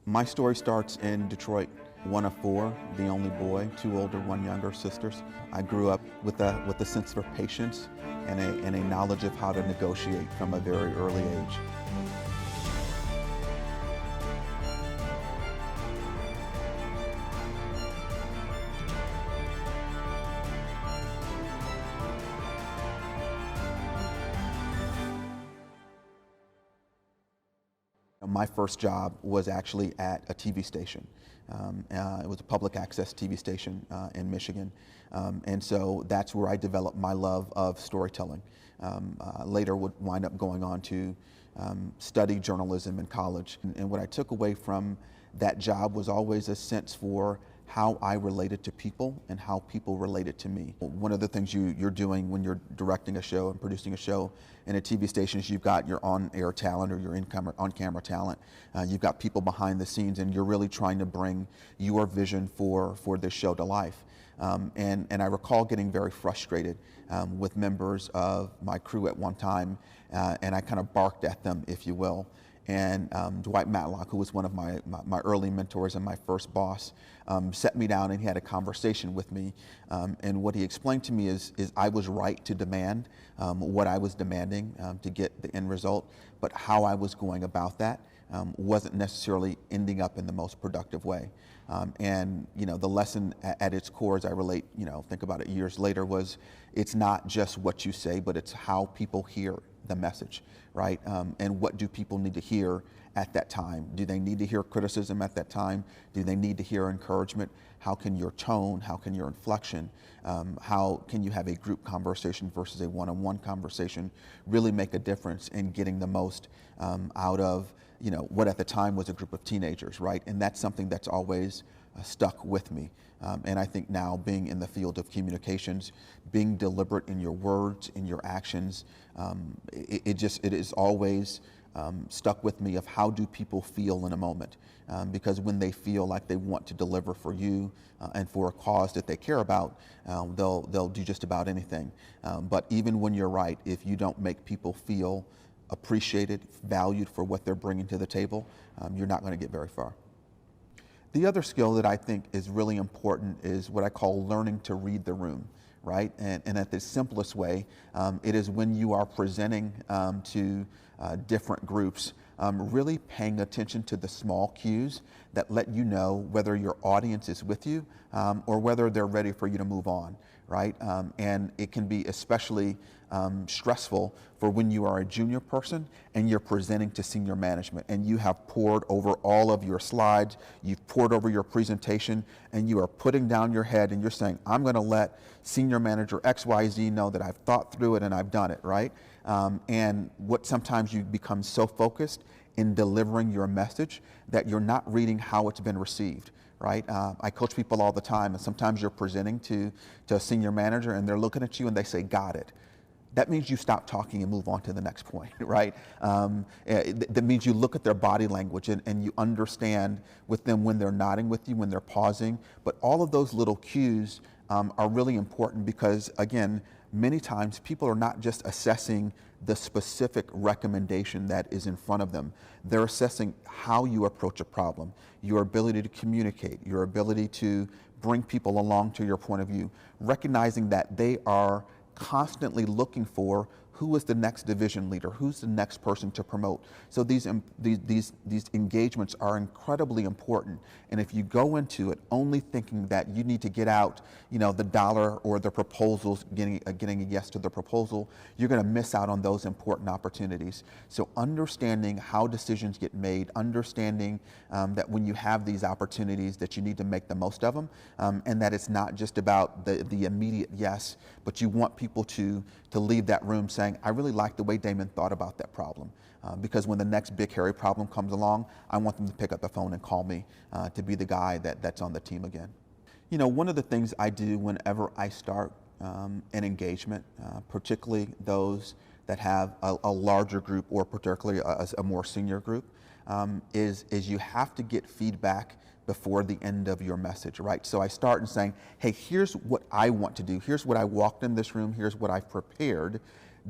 My story starts in Detroit. One of four, the only boy, two older, one younger sisters. I grew up with a sense of patience and a knowledge of how to negotiate from a very early age. My first job was actually at a TV station. It was a public access TV station in Michigan. And so that's where I developed my love of storytelling. Later would wind up going on to study journalism in college. And what I took away from that job was always a sense for how I related to people and how people related to me. One of the things you're doing when you're directing a show and producing a show in a TV station is you've got your on-air talent or your on-camera talent. You've got people behind the scenes, and you're really trying to bring your vision for this show to life. And I recall getting very frustrated with members of my crew at one time, and I kind of barked at them, if you will. And Dwight Matlock, who was one of my early mentors and my first boss, set me down and he had a conversation with me. And what he explained to me is I was right to demand what I was demanding to get the end result, but how I was going about that wasn't necessarily ending up in the most productive way. And the lesson at its core, as I relate, think about it years later, was it's not just what you say, but it's how people hear the message, right? And what do people need to hear at that time? Do they need to hear criticism at that time? Do they need to hear encouragement? How can your tone, how can your inflection, how can you have a group conversation versus a one-on-one conversation really make a difference in getting the most out of what at the time was a group of teenagers, right? And that's something that's always stuck with me. And I think now, being in the field of communications, being deliberate in your words, in your actions, it is always stuck with me of how do people feel in a moment. Because when they feel like they want to deliver for you and for a cause that they care about, they'll do just about anything. But even when you're right, if you don't make people feel appreciated, valued for what they're bringing to the table, you're not going to get very far. The other skill that I think is really important is what I call learning to read the room, right? And at the simplest way, it is when you are presenting to different groups, really paying attention to the small cues that let you know whether your audience is with you or whether they're ready for you to move on, right? And it can be especially stressful for when you are a junior person and you're presenting to senior management and you have poured over all of your slides, you've poured over your presentation, and you are putting down your head and you're saying, I'm going to let senior manager XYZ know that I've thought through it and I've done it, right? And what sometimes you become so focused in delivering your message that you're not reading how it's been received. Right? I coach people all the time, and sometimes you're presenting to a senior manager and they're looking at you and they say, got it. That means you stop talking and move on to the next point, right? That means you look at their body language and you understand with them when they're nodding with you, when they're pausing. But all of those little cues are really important because, again, many times people are not just assessing the specific recommendation that is in front of them. They're assessing how you approach a problem, your ability to communicate, your ability to bring people along to your point of view, recognizing that they are constantly looking for who is the next division leader, who's the next person to promote. So these engagements are incredibly important. And if you go into it only thinking that you need to get out, the dollar or the proposals, getting a yes to the proposal, you're going to miss out on those important opportunities. So understanding how decisions get made, understanding that when you have these opportunities that you need to make the most of them, and that it's not just about the immediate yes, but you want people to leave that room saying, I really like the way Damon thought about that problem. Because when the next big hairy problem comes along, I want them to pick up the phone and call me to be the guy that's on the team again. One of the things I do whenever I start an engagement, particularly those that have a larger group or particularly a more senior group, is you have to get feedback before the end of your message, right? So I start in saying, hey, here's what I want to do. Here's what I walked in this room. Here's what I've prepared.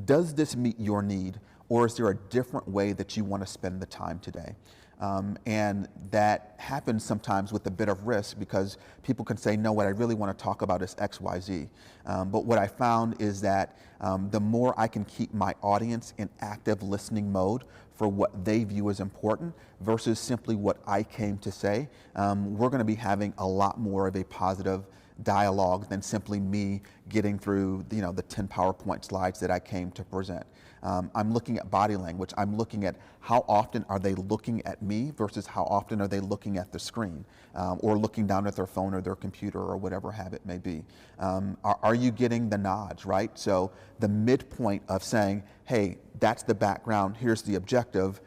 Does this meet your need? Or is there a different way that you want to spend the time today? And that happens sometimes with a bit of risk because people can say, no, what I really want to talk about is X, Y, Z. But what I found is that the more I can keep my audience in active listening mode for what they view as important versus simply what I came to say, we're going to be having a lot more of a positive dialogue than simply me getting through the 10 PowerPoint slides that I came to present. I'm looking at body language. I'm looking at how often are they looking at me versus how often are they looking at the screen or looking down at their phone or their computer or whatever habit may be. Are you getting the nods, right? So the midpoint of saying, hey, that's the background, here's the objective,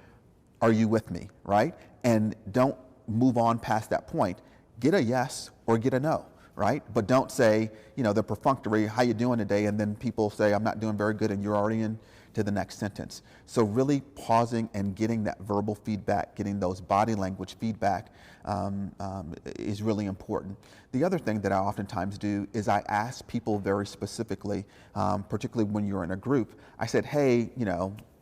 are you with me, right? And don't move on past that point. Get a yes or get a no. Right? But don't say, the perfunctory, how you doing today? And then people say, I'm not doing very good, and you're already into the next sentence. So really pausing and getting that verbal feedback, getting those body language feedback is really important. The other thing that I oftentimes do is I ask people very specifically, particularly when you're in a group, I said, hey,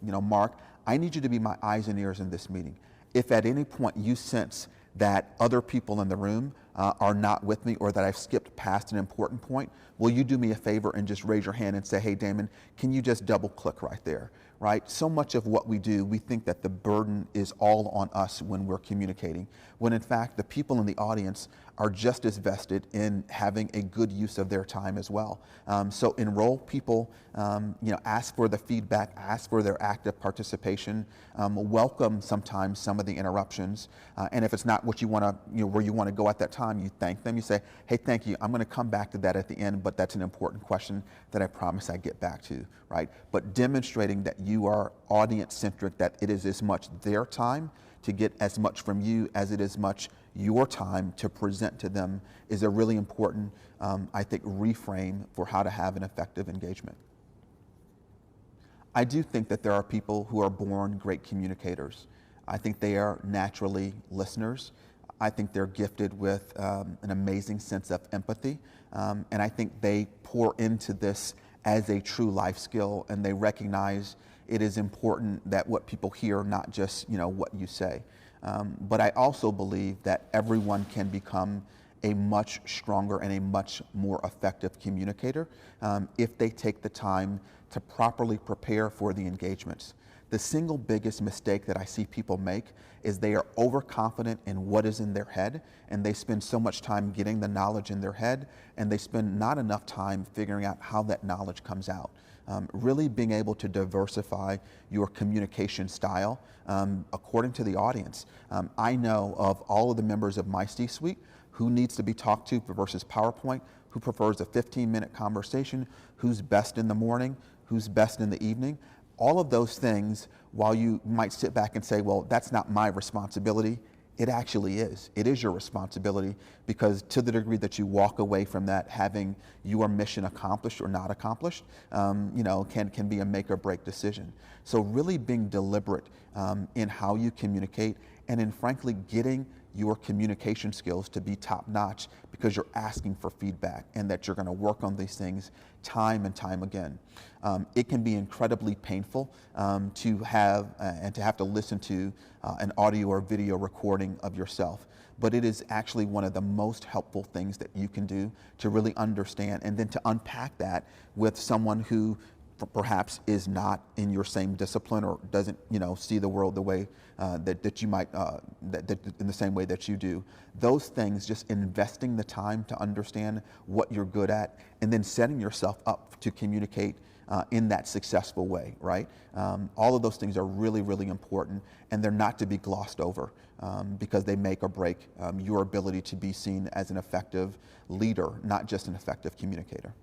Mark, I need you to be my eyes and ears in this meeting. If at any point you sense that other people in the room are not with me or that I've skipped past an important point, will you do me a favor and just raise your hand and say, hey, Damon, can you just double click right there, right? So much of what we do, we think that the burden is all on us when we're communicating, when in fact the people in the audience are just as vested in having a good use of their time as well. So enroll people, ask for the feedback, ask for their active participation, welcome sometimes some of the interruptions, and if it's not what you want to, where you want to go at that time, you thank them. You say, hey, thank you. I'm going to come back to that at the end, but that's an important question that I promise I get back to, right? But demonstrating that you are audience-centric, that it is as much their time to get as much from you as it is much your time to present to them is a really important, I think, reframe for how to have an effective engagement. I do think that there are people who are born great communicators. I think they are naturally listeners. I think they're gifted with an amazing sense of empathy, and I think they pour into this as a true life skill, and they recognize it is important that what people hear, not just what you say. But I also believe that everyone can become a much stronger and a much more effective communicator if they take the time to properly prepare for the engagements. The single biggest mistake that I see people make is they are overconfident in what is in their head, and they spend so much time getting the knowledge in their head, and they spend not enough time figuring out how that knowledge comes out. Really being able to diversify your communication style according to the audience. I know of all of the members of my C-suite who needs to be talked to versus PowerPoint, who prefers a 15-minute conversation, who's best in the morning, who's best in the evening. All of those things, while you might sit back and say, well, that's not my responsibility, it actually is. It is your responsibility, because to the degree that you walk away from that having your mission accomplished or not accomplished, can be a make or break decision. So really being deliberate in how you communicate, and in frankly getting your communication skills to be top notch, because you're asking for feedback and that you're going to work on these things time and time again. It can be incredibly painful to have to listen to an audio or video recording of yourself, but it is actually one of the most helpful things that you can do to really understand and then to unpack that with someone who perhaps is not in your same discipline or doesn't see the world the way that you might that in the same way that you do. Those things, just investing the time to understand what you're good at and then setting yourself up to communicate in that successful way, right? All of those things are really, really important, and they're not to be glossed over because they make or break your ability to be seen as an effective leader, not just an effective communicator.